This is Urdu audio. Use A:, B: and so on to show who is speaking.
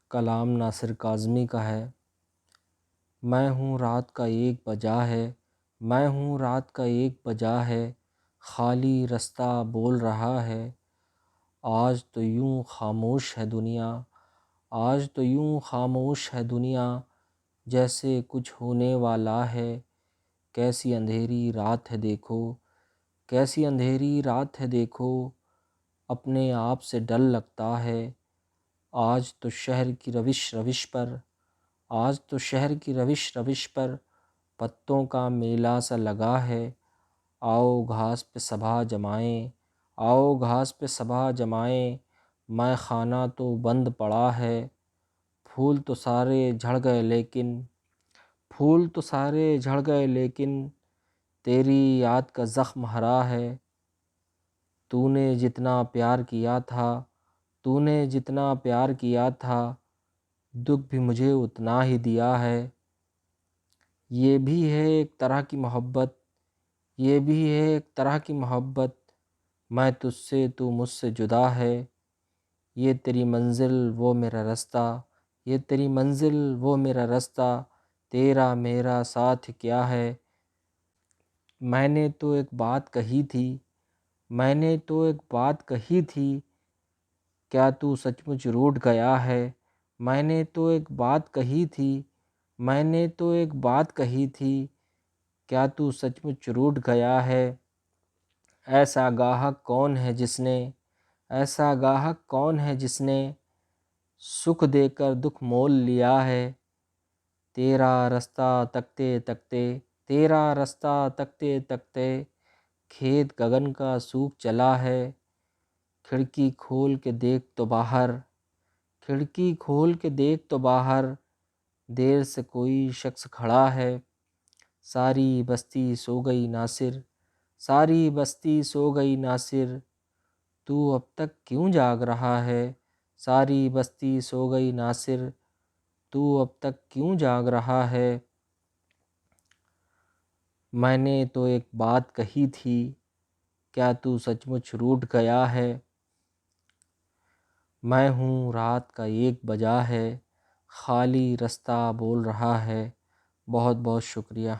A: کلام ناصر کاظمی کا ہے۔ میں ہوں رات کا ایک بجا ہے، میں ہوں رات کا ایک بجا ہے، خالی رستہ بول رہا ہے۔ آج تو یوں خاموش ہے دنیا، آج تو یوں خاموش ہے دنیا، جیسے کچھ ہونے والا ہے۔ کیسی اندھیری رات ہے دیکھو، کیسی اندھیری رات ہے دیکھو، اپنے آپ سے ڈر لگتا ہے۔ آج تو شہر کی روش روش پر، آج تو شہر کی روش روش پر پتوں کا میلہ سا لگا ہے۔ آؤ گھاس پہ صبا جمائیں، آؤ گھاس پہ صبا جمائیں، مے خانہ تو بند پڑا ہے۔ پھول تو سارے جھڑ گئے لیکن، پھول تو سارے جھڑ گئے لیکن، تیری یاد کا زخم ہرا ہے۔ تو نے جتنا پیار کیا تھا، تو نے جتنا پیار کیا تھا، دکھ بھی مجھے اتنا ہی دیا ہے۔ یہ بھی ہے ایک طرح کی محبت، یہ بھی ہے ایک طرح کی محبت، میں تجھ سے تو مجھ سے جدا ہے۔ یہ تیری منزل وہ میرا رستہ، یہ تیری منزل وہ میرا رستہ، تیرا میرا ساتھ کیا ہے۔ میں نے تو ایک بات کہی تھی، میں نے تو ایک بات کہی تھی، کیا تو سچ مچ روٹھ گیا ہے۔ میں نے تو ایک بات کہی تھی، میں نے تو ایک بات کہی تھی، کیا تو سچ مچ روٹھ گیا ہے۔ ایسا گاہک کون ہے جس نے، ایسا گاہک کون ہے جس نے، سکھ دے کر دکھ مول لیا ہے۔ تیرا رستہ تکتے تکتے، تیرا رستہ تکتے تکتے، کھیت گگن کا سوکھ چلا ہے۔ کھڑکی کھول کے دیکھ تو باہر، کھڑکی کھول کے دیکھ تو باہر، دیر سے کوئی شخص کھڑا ہے۔ ساری بستی سو گئی ناصر، ساری بستی سو گئی ناصر، تو اب تک کیوں جاگ رہا ہے۔ ساری بستی سو گئی ناصر، تو اب تک کیوں جاگ رہا ہے۔ میں نے تو ایک بات کہی تھی، کیا تو سچ مچ روٹھ گیا ہے۔ میں ہوں رات کا ایک بجا ہے، خالی رستہ بول رہا ہے۔ بہت بہت شکریہ۔